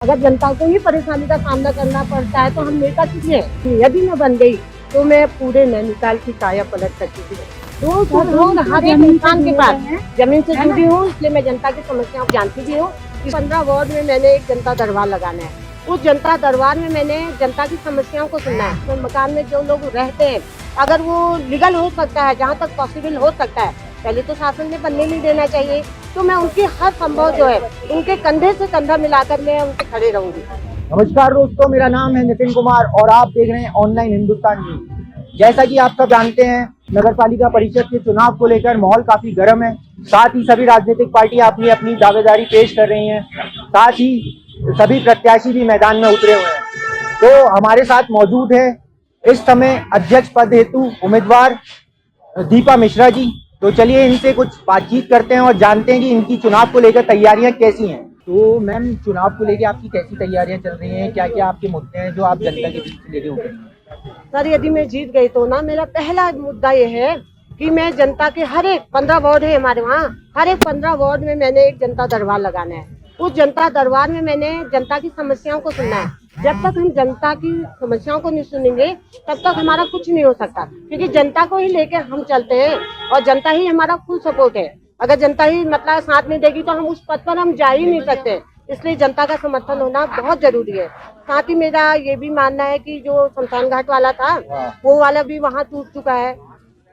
अगर जनता को ही परेशानी का सामना करना पड़ता है तो हम नेता किसने हैं? यदि मैं बन गई तो मैं पूरे नैनीताल की काया पलट सकती थी। रोज हर एक इंसान के पास जमीन से जुड़ी हूँ, इसलिए मैं जनता की समस्याओं को जानती भी हूँ। 15 वार्ड में मैंने एक जनता दरबार लगाना है। उस जनता दरबार में मैंने जनता की समस्याओं को सुनना है। तो मकान में जो लोग रहते हैं, अगर वो लीगल हो सकता है, जहाँ तक पॉसिबल हो सकता है, पहले तो शासन ने बनने नहीं देना चाहिए। तो मैं उनकी हर संभव जो है उनके कंधे से कंधा मिलाकर मैं उनके खड़े रहूंगी। नमस्कार दोस्तों, मेरा नाम है नितिन कुमार और आप देख रहे हैं ऑनलाइन हिंदुस्तान न्यूज। जैसा कि आप सब जानते हैं, नगर पालिका परिषद के चुनाव को लेकर माहौल काफी गर्म है। साथ ही सभी राजनीतिक पार्टियां अपनी अपनी दावेदारी पेश कर रही हैं। साथ ही सभी प्रत्याशी भी मैदान में उतरे हुए हैं। तो हमारे साथ मौजूद है इस समय अध्यक्ष पद हेतु उम्मीदवार दीपा मिश्रा जी। तो चलिए इनसे कुछ बातचीत करते हैं और जानते हैं कि इनकी चुनाव को लेकर तैयारियां कैसी हैं। तो मैम, चुनाव को लेकर आपकी कैसी तैयारियां चल रही हैं? क्या क्या आपके मुद्दे हैं जो आप जनता के बीच से लेके उठे हैं? सर, यदि मैं जीत गई तो ना, मेरा पहला मुद्दा ये है कि मैं जनता के हर एक 15 वार्ड है हमारे वहाँ, हर एक 15 वार्ड में मैंने एक जनता दरबार लगाना है। उस जनता दरबार में मैंने जनता की समस्याओं को सुनना है। जब तक हम जनता की समस्याओं को नहीं सुनेंगे तब तक हमारा कुछ नहीं हो सकता, क्योंकि जनता को ही लेके हम चलते हैं और जनता ही हमारा फुल सपोर्ट है। अगर जनता ही मतलब साथ नहीं देगी तो हम उस पद पर हम जा ही नहीं सकते। इसलिए जनता का समर्थन होना बहुत जरूरी है। साथ ही मेरा ये भी मानना है कि जो शमशान घाट वाला था वो वाला भी वहाँ टूट चुका है,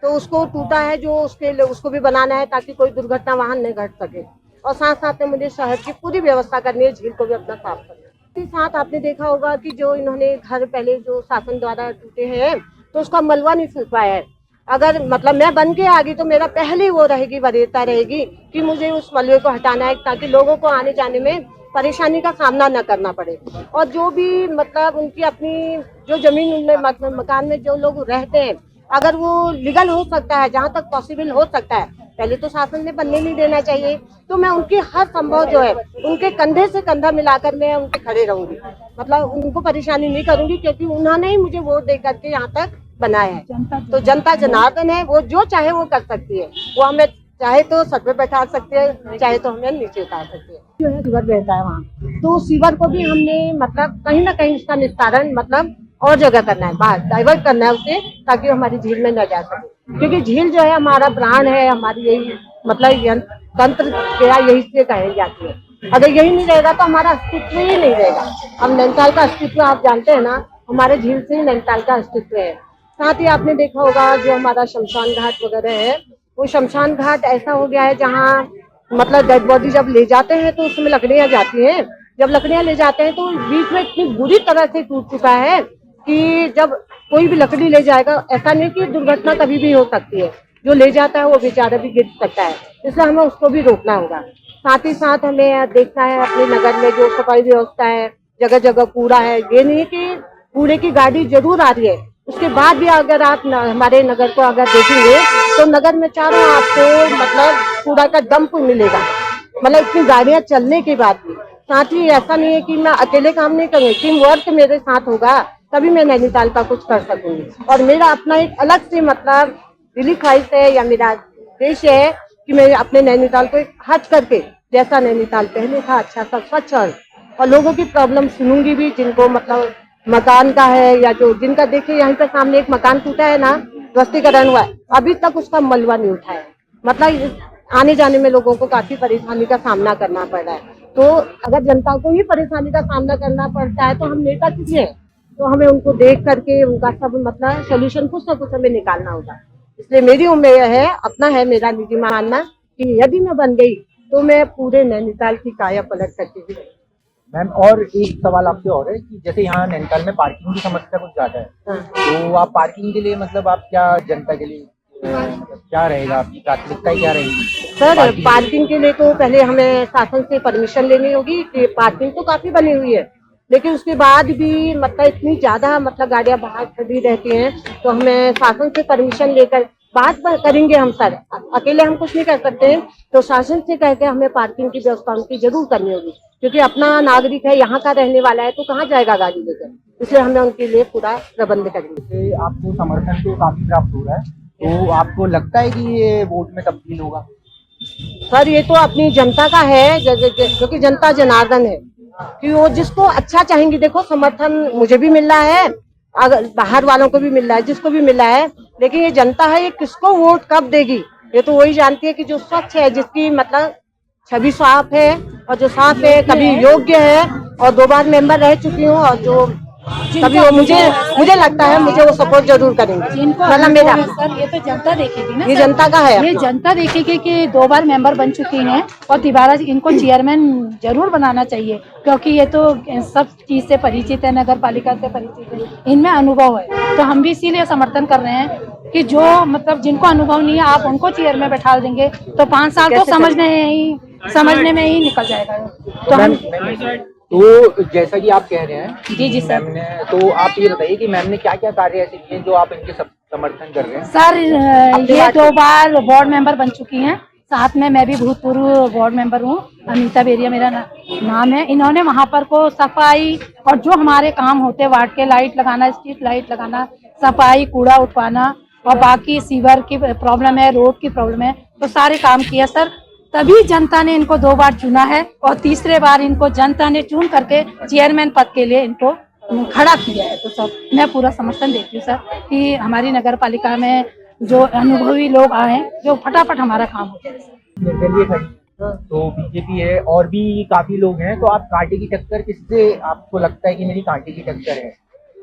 तो उसको टूटा है जो उसको भी बनाना है ताकि कोई दुर्घटना वहाँ नहीं घट सके। और साथ साथ में मुझे शहर की पूरी व्यवस्था करनी है, झील को भी अपना साफ करना है। साथ आपने देखा होगा कि जो इन्होंने घर पहले जो शासन द्वारा टूटे हैं तो उसका मलबा नहीं सूख पाया है। अगर मतलब मैं बन के आ गई तो मेरा पहले वो रहेगी, वरीयता रहेगी कि मुझे उस मलबे को हटाना है ताकि लोगों को आने जाने में परेशानी का सामना न करना पड़े। और जो भी मतलब उनकी अपनी जो जमीन उनमें मकान में जो लोग रहते हैं, अगर वो लीगल हो सकता है, जहाँ तक पॉसिबल हो सकता है, पहले तो शासन ने बनने नहीं देना चाहिए। तो मैं उनकी हर संभव जो है उनके कंधे से कंधा मिलाकर मैं उनके खड़े रहूंगी। मतलब उनको परेशानी नहीं करूंगी, क्योंकि उन्होंने ही मुझे वोट दे करके यहाँ तक बनाया है। तो जनता जनार्दन है, वो जो चाहे वो कर सकती है। वो हमें चाहे तो सर पे बैठा सकते हैं, चाहे तो हमें नीचे उतार सकते हैं। जो है सीवर रहता है वहाँ, तो सीवर को भी हमने मतलब कहीं ना कहीं उसका निस्तारण मतलब और जगह करना है, बाहर डाइवर्ट करना है उसे, ताकि हमारी झील में न जा सके। क्योंकि झील जो है हमारा प्राण है, हमारी यही मतलब तंत्र क्रिया यही से कही जाती है। अगर यही नहीं रहेगा तो हमारा अस्तित्व ही नहीं रहेगा। अब नैनीताल का अस्तित्व आप जानते हैं ना, हमारे झील से ही नैनीताल का अस्तित्व है। साथ ही आपने देखा होगा जो हमारा शमशान घाट वगैरह है, वो शमशान घाट ऐसा हो गया है जहाँ मतलब डेड बॉडी जब ले जाते हैं तो उसमें लकड़ियां जाती हैं। जब लकड़ियां ले जाते हैं तो बीच में इतनी बुरी तरह से टूट चुका है कि जब कोई भी लकड़ी ले जाएगा, ऐसा नहीं कि दुर्घटना कभी भी हो सकती है, जो ले जाता है वो बेचारा भी गिर सकता है। इसलिए हमें उसको भी रोकना होगा। साथ ही साथ हमें देखना है अपने नगर में जो सफाई व्यवस्था है, जगह जगह कूड़ा है। ये नहीं कि कूड़े की गाड़ी जरूर आ रही है, उसके बाद भी अगर आप हमारे नगर को अगर देखेंगे तो नगर में चारों आपको मतलब कूड़ा का डंप मिलेगा, मतलब इतनी गाड़ियां चलने के बाद भी। साथ ही ऐसा नहीं है कि मैं अकेले काम नहीं करूंगी, टीम वर्क मेरे साथ होगा तभी मैं नैनीताल का कुछ कर सकूंगी। और मेरा अपना एक अलग से मतलब दिली ख्वाहिश है या मेरा उद्देश्य है कि मैं अपने नैनीताल को हट करके जैसा नैनीताल पहले था अच्छा सा स्वच्छ और लोगों की प्रॉब्लम सुनूंगी भी, जिनको मतलब मकान का है या जो जिनका देखिए यहीं पर सामने एक मकान टूटा है ना, ध्वस्तीकरण हुआ है, अभी तक उसका मलबा नहीं उठा है। मतलब आने जाने में लोगों को काफी परेशानी का सामना करना पड़ रहा है। तो अगर जनता को ही परेशानी का सामना करना पड़ता है तो हम नेता किसने हैं? तो हमें उनको देख करके उनका सब मतलब सोल्यूशन कुछ ना कुछ हमें निकालना होगा। इसलिए मेरी उम्मीद है, अपना है मेरा निजी मानना कि यदि मैं बन गई तो मैं पूरे नैनीताल की काया पलट सकती हूँ। मैम, और एक सवाल आपसे और है कि जैसे यहाँ नैनीताल में पार्किंग की समस्या कुछ ज्यादा है। हाँ। तो आप पार्किंग के लिए मतलब आप क्या जनता के लिए मतलब क्या रहेगा, आपकी प्राथमिकता क्या रहेगी? सर, पार्किंग के लिए तो पहले हमें शासन से परमिशन लेनी होगी कि पार्किंग तो काफी बनी हुई है, लेकिन उसके बाद भी मतलब इतनी ज्यादा मतलब गाड़ियां बाहर खड़ी रहती हैं, तो हमें शासन से परमिशन लेकर बात करेंगे हम सर। अकेले हम कुछ नहीं कर सकते हैं, तो शासन से कहकर हमें पार्किंग की व्यवस्था उनकी जरूर करनी होगी, क्योंकि अपना नागरिक है, यहाँ का रहने वाला है, तो कहाँ जाएगा गाड़ी लेकर। इसलिए हमें उनके लिए पूरा प्रबंध करेंगे। आपको समर्थन तो काफी प्राप्त हो रहा है, तो आपको लगता है कि ये वोट में तब्दील होगा? सर, ये तो अपनी जनता का है, क्योंकि जनता जनार्दन है। कि वो जिसको अच्छा चाहेंगी, देखो समर्थन मुझे भी मिल रहा है, अगर बाहर वालों को भी मिल रहा है, जिसको भी मिल रहा है, लेकिन ये जनता है ये किसको वोट कब देगी ये तो वही जानती है कि जो स्वच्छ है, जिसकी मतलब छवि साफ है और जो साफ है, कभी योग्य है और 2 बार मेंबर रह चुकी हूँ, और जो कभी वो मुझे लगता है मुझे वो सपोर्ट जरूर करेंगे। मतलब मेरा सर ये तो जनता देखेगी ना, ये जनता का है, ये जनता देखेगी कि 2 बार मेंबर बन चुकी हैं और दोबारा इनको चेयरमैन जरूर बनाना चाहिए, क्योंकि ये तो सब चीज से परिचित है, नगर पालिका से परिचित है, इनमें अनुभव है। तो हम भी इसीलिए समर्थन कर रहे हैं कि जो मतलब जिनको अनुभव नहीं है आप उनको चेयर में बैठा देंगे तो 5 साल तो समझने में ही निकल जाएगा। तो हम तो जैसा कि आप कह रहे हैं जी सर, मैम ने, तो आप ये बताइए कि मैम ने क्या क्या कार्य ऐसे किए जो आप इनके समर्थन कर रहे हैं? सर ये 2 बार वार्ड मेंबर बन चुकी हैं, साथ में मैं भी भूतपूर्व वार्ड मेंबर हूँ, अनीता बेरिया मेरा नाम है। इन्होंने वहाँ पर को सफाई और जो हमारे काम होते वार्ड के, लाइट लगाना, स्ट्रीट लाइट लगाना, सफाई, कूड़ा उठवाना और बाकी सीवर की प्रॉब्लम है, रोड की प्रॉब्लम है, तो सारे काम किया सर। तभी जनता ने इनको 2 बार चुना है और तीसरे बार इनको जनता ने चुन करके चेयरमैन पद के लिए इनको खड़ा किया है। तो सर मैं पूरा समर्थन देती हूँ सर कि हमारी नगर पालिका में जो अनुभवी लोग आए जो फटाफट हमारा काम हो जाए। निर्दलीय खड़ी तो बीजेपी है और भी काफी लोग हैं, तो आप कांटे की टक्कर किससे आपको लगता है कि मेरी कांटे की टक्कर है?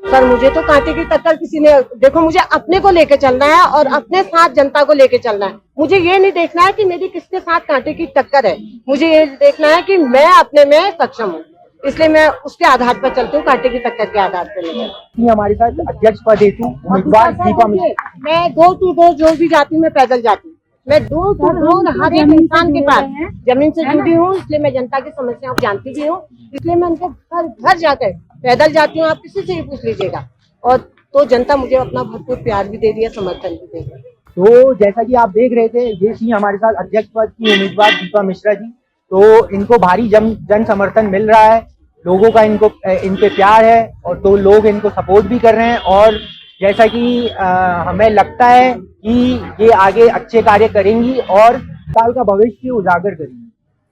सर मुझे तो कांटे की टक्कर किसी ने, देखो मुझे अपने को लेके चलना है और अपने साथ जनता को लेके चलना है। मुझे ये नहीं देखना है कि मेरी किसके साथ कांटे की टक्कर है, मुझे ये देखना है कि मैं अपने में सक्षम हूँ, इसलिए मैं उसके आधार पर चलती हूँ, कांटे की टक्कर के आधार पर नहीं। हमारे साथ अध्यक्ष पद हेतु उम्मीदवार दीपा मिश्रा। मैं डोर टू डोर जो भी जाती हूँ मैं पैदल जाती हूँ, मैं डोर टू डोर हर एक इंसान के पास जमीन से जुड़ी हूँ, इसलिए मैं जनता की समस्याओं को जानती भी हूँ, इसलिए मैं उनके घर घर जाकर पैदल जाती हूँ। आप किसी से भी पूछ लीजिएगा, और तो जनता मुझे अपना भरपूर प्यार भी दे रही है, समर्थन भी दे रही है। तो जैसा कि आप देख रहे थे, ये थी हमारे साथ अध्यक्ष पद की उम्मीदवार दीपा मिश्रा जी। तो इनको भारी जन समर्थन मिल रहा है, लोगों का इन पे प्यार है, और तो लोग इनको सपोर्ट भी कर रहे हैं। और जैसा कि हमें लगता है कि ये आगे अच्छे कार्य करेंगी और साल का भविष्य उजागर करेंगी।